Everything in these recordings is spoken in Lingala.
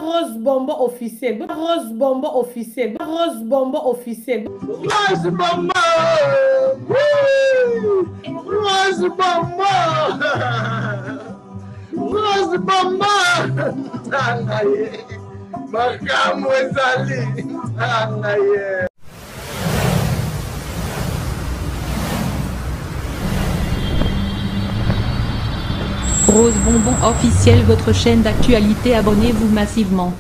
Rose Bombo officiel. Rose Bombo officiel. Rose Bombo officiel. Rose Bombo. Rose Bombo. Rose Bombo. Makamu ezali. Rose Bonbon officiel, votre chaîne d'actualité, abonnez-vous massivement.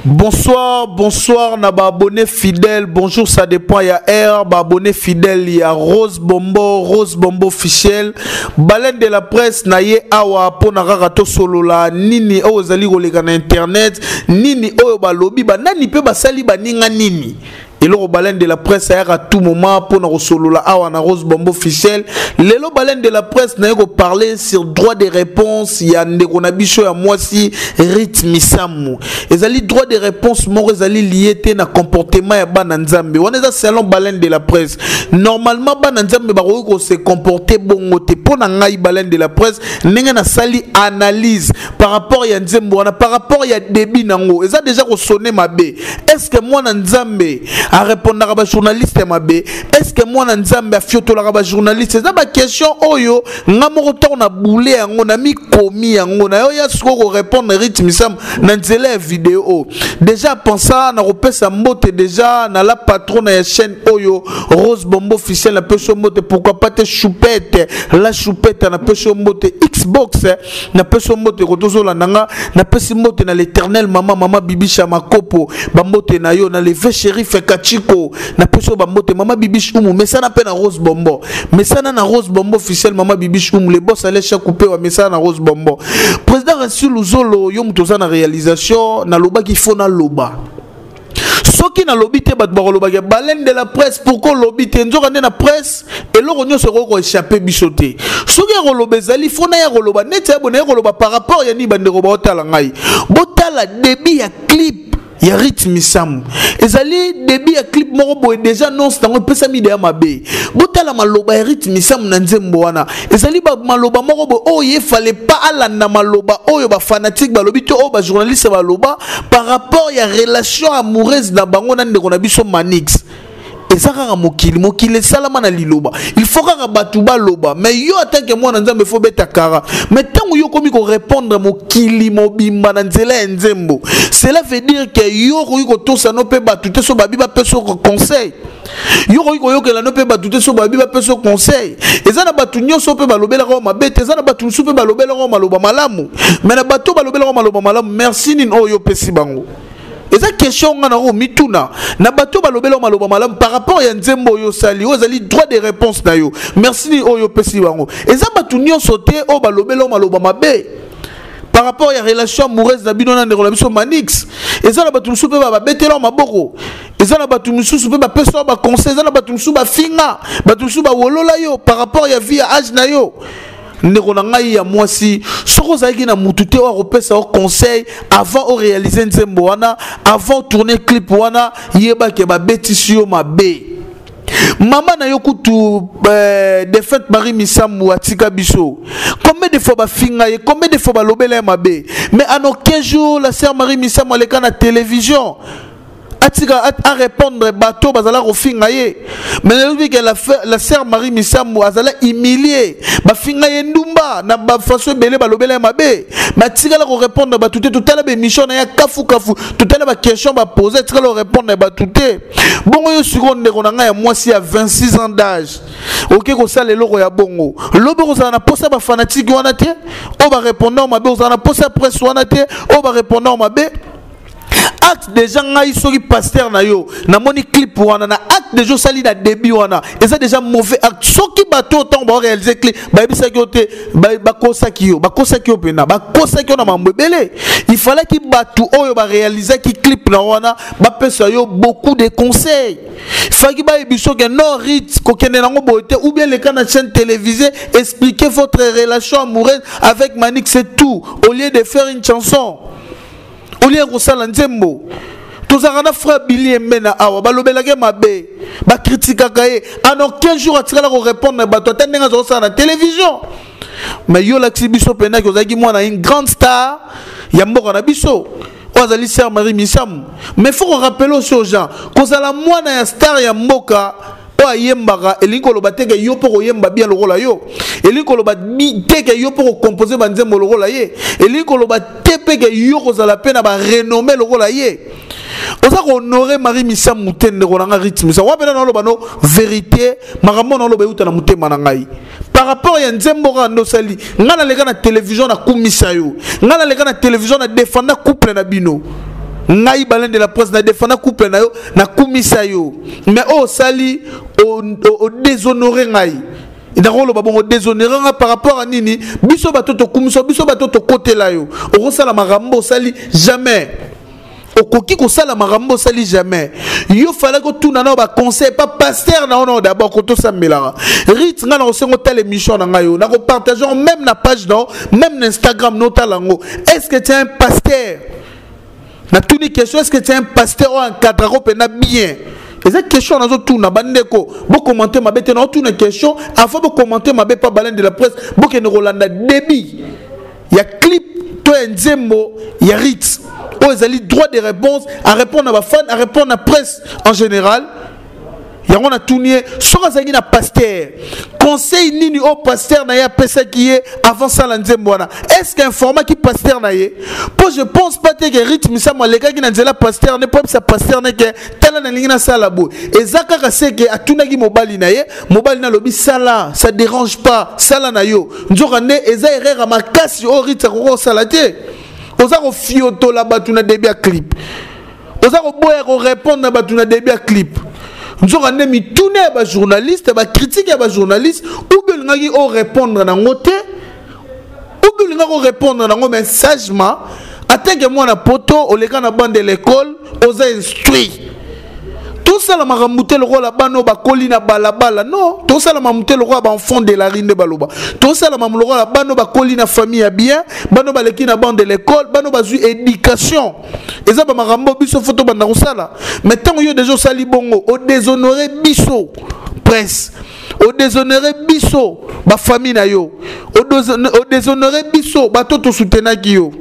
Bonsoir, bonsoir, naba abonné fidèle. Bonjour, ça dépend. Il y a R, abonné fidèle. Il y a Rose Bombo officiel. Baleine de la presse, naye awa po nararato solo la nini o zali kolega na internet nini o ba lobby ba nani pe ba sali ba ninga nini. Et le baleine de la presse à tout moment pour nous solo la awa na Rose Bombo officiel. Le baleine de la presse n'a pas parlé sur droit de réponse. Il y a des konabicho à moi si rythme samu. Et zali droit de réponse mo zali lié na comportement ya bananzambe. On est à selon baleine de la presse. Normalement bananzambe ba ko se comporter bongo te pour na ngai baleine de la presse ninga na sali analyse par rapport ya nzembo na par rapport ya débit nango. Et ça déjà ko sonner mabe. Est-ce que moi na nzambe à répondre à la journaliste mabé, est-ce que moi nzambe a fioto la journaliste? C'est ma question oyo ngamo retourne à bouler on a mis commis on a ya soko répondre rythme sam na nzela vidéo déjà pensa na repesa mbote déjà na la patronne ya chaîne oyo Rose Bombo officiel na peso mbote pourquoi pas te choupette la choupette na peso mbote Xbox na peso mbote kotozo la nanga na peso mbote na l'éternel mama bibi chamakopo ba mbote na yo na le shérif Chico na peso ba mbote mama bibi umu mesana pe na Rose Bombo mesana na Rose Bombo officiel mama bibi umu le boss allait chaque coupé wa mesana na Rose Bombo président Rasul Zolo yo mutoza na réalisation na loba ki faut na loba soki na lobby te bat bakoloba ke baleine de la presse pourquoi lobby te nzoka nde na presse eloko nyonso ko échapper bisoté soki ya koloba ezali faut na ya koloba neti ya bona ya koloba par rapport ya ni bandeko ba otala ngai botala débit ya clip il y a rythme sam ezali débit à clip moko boy déjà non c'est un peu ça mi de mabe botala maloba rythme sam na nzembo wana ezali ba maloba moko boy oh il fallait pas alanda maloba oyo ba fanatique ba lobi to oh ba journaliste ba loba par rapport ya relation amoureuse na bango na ndeko na biso Manix. Et ça kaka mokili salama na liloba il faut kaka batu ba loba mais yo attaque moi na nzambe faut beta kara mais tango yo komi ko répondre mokili mobimba na nzela nzembo cela veut dire que yo ko tosa no pe batu te so babi ba peso conseil yo ko yo ke la no pe batu te so babi ba peso conseil ezana batu nyoso pe ba lobela ko mabete ezana batu nsu pe ba lobela ko maloba malamu mais na batu ba lobela ko maloba malamu merci nin o yo pesi bango. Et ça question on a mituna na bato balobelo maloba malam par rapport ya nzembo yo sali ozali droit de réponse na yo merci ni oyo pesi bango et ça batu nyo sauté o balobelo maloba mabe par rapport ya relation amoureuse na bino na ndeko biso Manix et ça na batu musu pe ba betela maboko et ça na batu musu pe ba peso ba conseil ça na batu musu ba finga batu musu ba wolola yo par rapport ya vie ya âge na yo ndeko na ngai ya mwasi soko zaki na mutute wa repesa au conseil avant de réaliser nzembo wana avant tourner clip wana yeba ke ba betisi yo mabe maman na yo kutu défaite Marie Misamu atika biso combien de fois ba finga ye combien de fois ba lobela mabe mais en aucun jour la sœur Marie Misamu elle est à la télévision à répondre bateau bazala rofinga ye mais lui que la sœur Marie Misamu azala humilié ba finga ye ndumba na ba façon belé ba lobela mabe ma tika la répondre ba touté tout à la mission na ya kafu tout à la question ba poser tika la répondre ba touté bongo yo seconde ko na nga ya mwasi ya 26 ans d'âge OK ko ça le loko ya bongo lobo ko za na posa ba fanatique wana te o ba répondre mabe ko za na posa presse wana te o ba répondre mabe acte déjà ngai soki pasteur na yo na moni clip wana na acte déjà sali na début wana et ça déjà mauvais acte soki bato tant ba réaliser clip ba bisa ki ote ba kosa ki yo pena ba kosa ki yo na mambebele il fallait ki bato oyo ba réaliser ki clip na wana ba pesa yo beaucoup de conseils faki ba biso que non rit ko kende nango boité ou bien les cas na chaîne télévisée expliquer votre relation amoureuse avec Manix c'est tout au lieu de faire une chanson. Au lieu de ça, nzembo. Tous un frère Billy Mbena awa balobelake mabe ba critique kaye en 15 jours atikala ko répondre na bato tendenga zo ça na télévision mais yo la xibiso pena ko zaki mwana une grande star Yamboka na biso. Ozali sœur Marie Misam. Mais faut qu'on rappelle aussi aux gens que ça la moine ya star ya mboka o ayembaka elinko loba teke yo poko yemba bien lokola yo. Elinko loba teke yo poko composer banzembo lokola ye. Elinko loba tepeke yo kozala pena ba renommer lokola ye. Oza ko honorer Marie Misam mutende ko nanga rythme. Ça wa pena na loba no vérité makambo na loba uta na mutema na ngai. Par rapport à Nzembo Rando Sali, ngana leka na télévision na kumisa yo. Ngana leka na télévision na défendre couple na bino. Ngai balen de la presse na défendre couple na yo na kumisa yo. Mais oh Sali au déshonorer ngai. Idako lo babongo déshonorer nga par rapport à nini? Biso batoto kumisa, biso batoto côté la yo. O sala marambo Sali jamais. Okoki ko sala marambo sali jamais. Yo fallait que tout nana ba conseil pas pasteur na on d'abord ko to sambela. Rit nga na osengo telle émission na ngayo. Na ko partager même na page non, même na Instagram no talango. Est-ce que tu es un pasteur? Na toute question est-ce que tu es un pasteur ou un cadre pena bien? Et cette question na zo tout na bandeko. Bo commenter ma bête na tout na question, avant de commenter ma bête pas baleine de la presse, bo ke ne Rolanda débit. Il y a clip toi Nzembo, il y a Rit. Ils ont le droit de réponse à répondre à ma fan, à répondre à la presse en général. Il y a un tournier, soit ça y a pasteur. Conseil nini au pasteur na ya pesa qui est avant ça l'anzemboana. Est-ce qu'un format qui pasteur na ye? Pour je pense pas que rythme ça moi les gars qui n'ont pasteur n'est pas ça pasteur n'est que tel na lingina ça la boue. Et zaka ka c'est que atuna gi mobile na ye, mobile na lobi sala, ça dérange pas, sala na yo. Nzoka ne eza erreur ma casse au rythme ko salate. Oza ko fioto la batuna début à clip. Oza ko boya ko répondre na batuna début à clip. Nous avons mis tous les journalistes, les critiques des journalistes, ou bien nous allons répondre dans notre ou bien nous allons répondre dans notre messagement. Attends que moi na poto, au les gars na bande de l'école, aux instruits. Tout ça la maramouté le roi la bano ba colina balabala non. Tout ça la maramouté le roi ba enfant de la rinde baloba. Tout ça la maramouté le roi la bano ba colina famille à bien, bano ba leki na bande de l'école, bano ba zu éducation. Et ça ba marambo biso photo banda rusala. Mais tant yo déjà sali bongo, au déshonorer biso presse. Au déshonorer biso ba famille na yo. Au déshonorer biso ba toto soutenaki yo.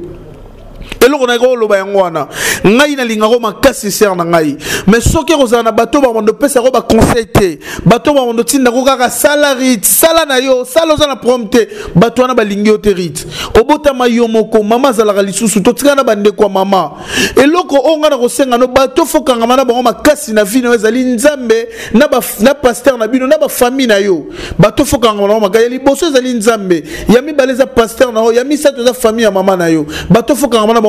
Et là on a gros loba yangwana ngai na lingaro makasi ser na ngai mais soki kozana bato ba mondo pesa ko ba conseiller bato ba mondo tinda ko kaka salary sala na yo sala za na prompte bato na ba lingi oterit obota mayomoko mama za la lisusu to tika na bande kwa mama et loko onga na kosenga no bato fokanga mana ba makasi na vie no ezali nzambe na pasteur na bino na ba famille na yo bato fokanga na makaya liboso ezali nzambe yami baleza pasteur na yo yami sa to za famille ya mama na yo bato fokanga mana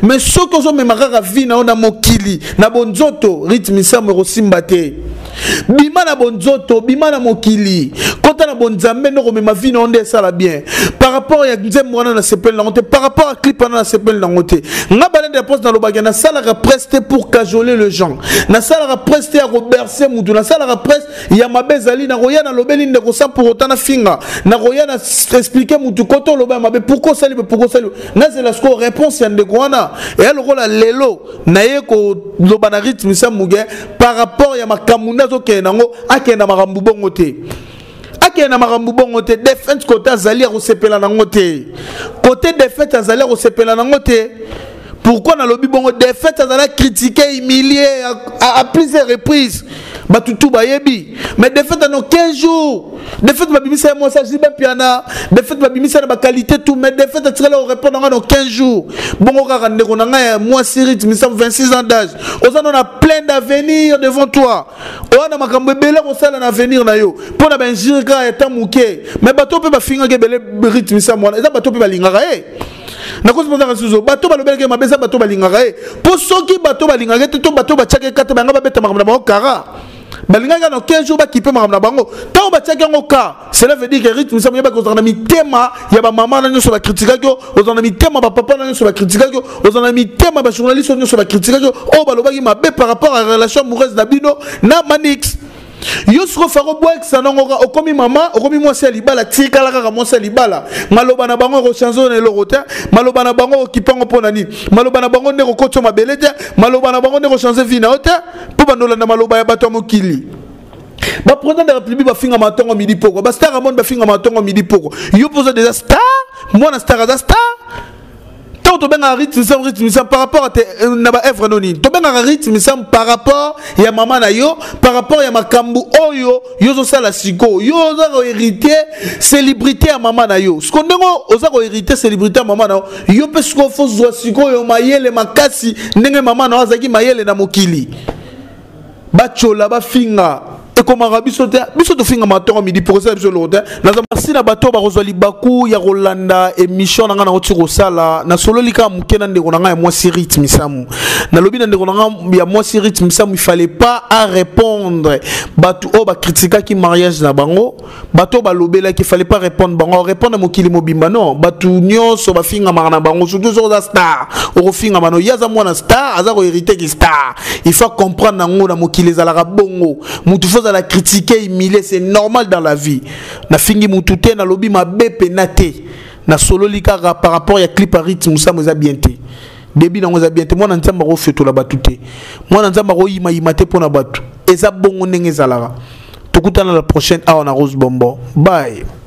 mais ce que je me marre vie na mokili na bonzoto rythme ça me rosimbate bima na bonzoto bima na mokili kota na bonzambe no me ma vie na onde ça la bien par rapport à nzembo na sepel na ngote par rapport à clip na sepel na ngote nga balende de poste na lobaga na sala ka prester pour cajoler le gens na sala ka prester à rebercer mutu na sala ka presse ya mabezali na roya na lobeli ndeko sa pour autant na finga na roya na expliquer mutu koto loba mabe pourquoi sali na c'est la score réponse ya ndeko wana et elle rola lelo na ye ko loba na rythme ça muge par rapport ya makamuna zo ke nango akenda makambu bongo te akenda makambu bongo te défense côté azali a sepela nango te côté défaite azali a sepela nango te. Pourquoi na lobby bongo défaite azala critiquer humilier à plusieurs reprises batutu bayebi mais défaite dans 15 jours défaite ba bimisa moi ça jiba piana défaite ba bimisa na ba qualité tout mais défaite atrela au répondre dans 15 jours bongo kaka ndeko na nga moi Sirit mi 26 ans d'âge ozana na plein d'avenir devant toi ona makambo bele ko sala na avenir na yo pour na benjir ka eta muke mais bato pe ba finga ke bele rythme ça moi eza bato pe ba lingaka na cause pour ça suzo bato ba lobeleke mabeza bato ba lingaka pour soki bato ba lingaka to bato ba tchake kata ba nga ba beta makambo na kara balinganga no 15 jours ba kipe makambo na bango tant ba tchake ngoka cela veut dire que rythme ça ba ko na mitema ya ba mama na nyoso ba critique ko ozana mitema ba papa na nyoso ba critique ko ozana mitema ba journaliste nyoso ba critique ko o ba lobaki mabe par rapport à relation amoureuse na bino na manix Yusro faro boek sanongoka okomi mama okomi mwasi libala tikala kaka mwasi libala maloba na bango ko chanzo na lorota maloba na bango kipango pona ni maloba na bango ndeko koto mabelete maloba na bango ndeko changer vie na ota po banola na maloba ya bato mokili ba président de la République ba finga matongo midi poko ba star monde ba finga matongo midi poko yo pose des star moi na star za star tant to benga rythme par rapport à na ba œuvre noni to benga rythme par rapport ya mama na yo par rapport ya makambu oyo yo zo sala siko yo za ko hériter célébrité ya mama na yo ce ndenge oza ko hériter célébrité ya mama na yo pe siko fo zo siko yo mayele makasi ndenge mama na azaki mayele na mokili bachola bafinga ekomaka biso to finga matongo midi procès biso lote naza merci na bato ba kozwa libaku ya kolanda émission nanga na oti kosala na solo lika mukena ndeko nanga ya mwasi rythme samu na lobi na ndeko nanga ya mwasi rythme samu il fallait pas à répondre bato o ba critiquer ki mariage na bango bato ba lobela ki fallait pas répondre mokili mobimba non bato nyonso ba finga na bango surtout zo za star o finga mano yaza mwana star aza ko hériter ki star il faut comprendre nango na mokili zalaka bongo mutu à la critiquer, humilier, c'est normal dans la vie. Na fingi mutute na lobi ma penate. Na solo lika par rapport à clip à rythme ça moza bienté. Début na moza bienté. Moi nzamba ro feto la batute. Moi nzamba ro imate pona batu. Eza bongo ndenge zalara. Tokutana la prochaine heure na Rose Bombo. Bye.